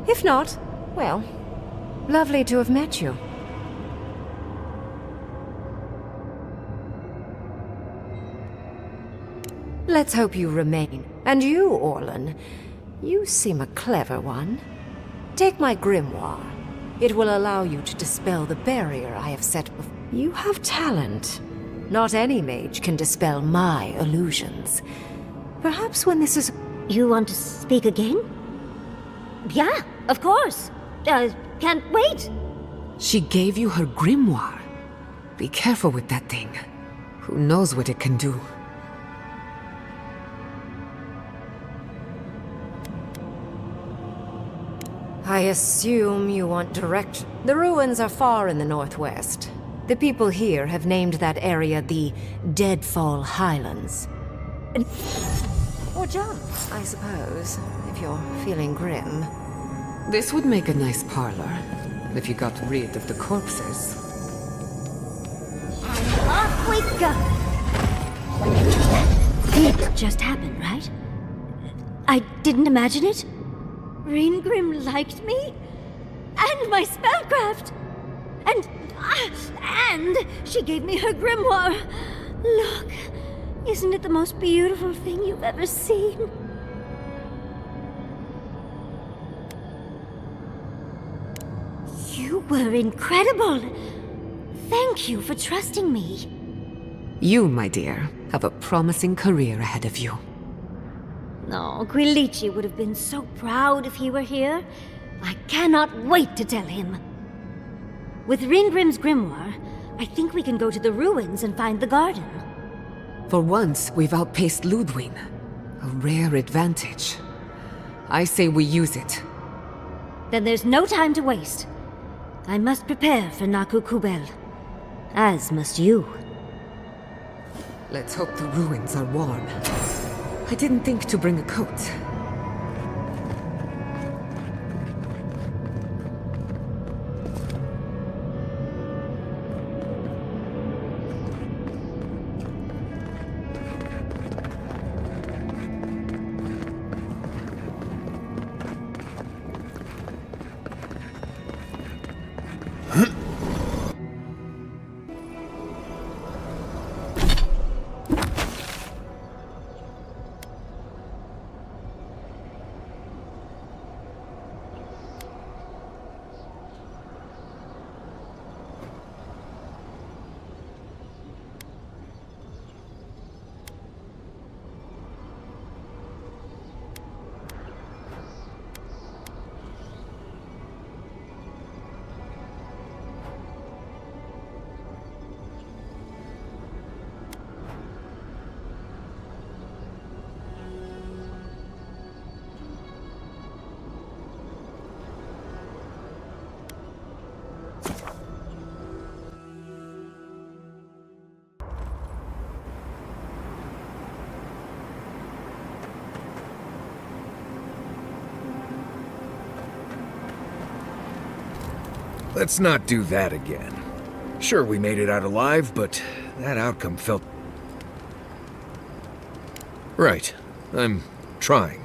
If not, well, lovely to have met you. Let's hope you remain. And you, Orlan, you seem a clever one. Take my grimoire. It will allow you to dispel the barrier I have set before. You have talent. Not any mage can dispel my illusions. Perhaps when this is... You want to speak again? Yeah, of course. Can't wait. She gave you her grimoire. Be careful with that thing. Who knows what it can do? I assume you want direct... The ruins are far in the northwest. The people here have named that area the Deadfall Highlands. Or jump, I suppose, if you're feeling grim. This would make a nice parlor, if you got rid of the corpses. Off we go! It just happened, right? I didn't imagine it? Ryngrim liked me? And my spellcraft! And she gave me her grimoire! Look, isn't it the most beautiful thing you've ever seen? You were incredible! Thank you for trusting me. You, my dear, have a promising career ahead of you. Oh, Quilici would have been so proud if he were here. I cannot wait to tell him. With Ryngrim's grimoire, I think we can go to the ruins and find the garden. For once, we've outpaced Ludwig. A rare advantage. I say we use it. Then there's no time to waste. I must prepare for Naku Kubel. As must you. Let's hope the ruins are warm. I didn't think to bring a coat. Let's not do that again. Sure, we made it out alive, but that outcome felt... Right. I'm trying.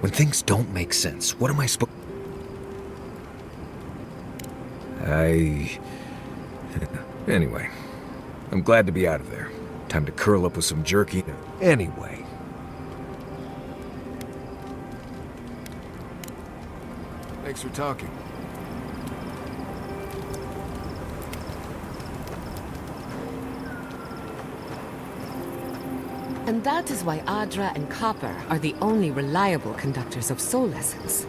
When things don't make sense, what am I supposed... Anyway. I'm glad to be out of there. Time to curl up with some jerky. Anyway. Thanks for talking. And that is why Adra and Copper are the only reliable conductors of soul essence.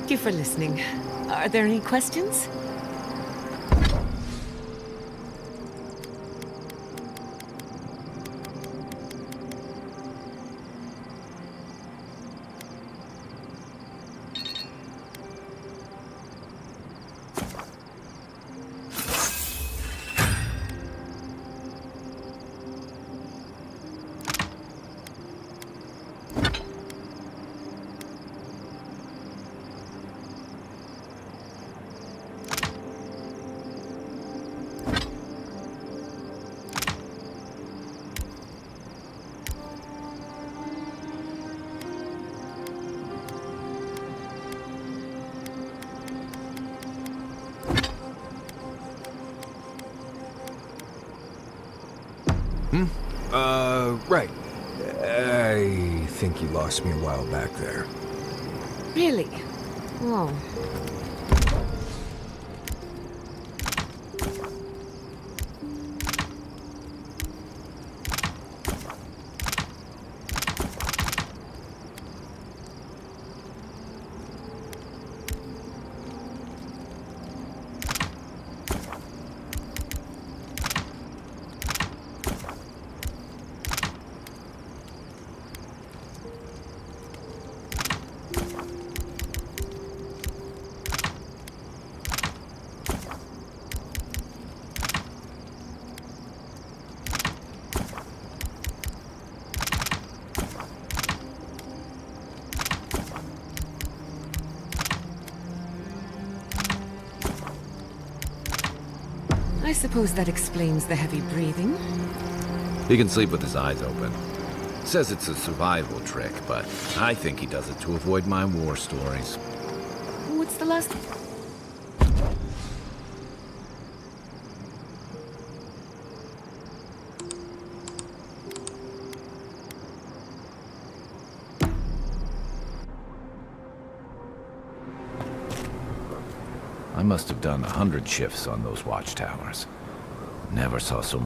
Thank you for listening. Are there any questions? Right. I think you lost me a while back there. Really? Oh. I suppose that explains the heavy breathing. He can sleep with his eyes open. Says it's a survival trick, but I think he does it to avoid my war stories. What's the last... I must have done 100 shifts on those watchtowers. Never saw so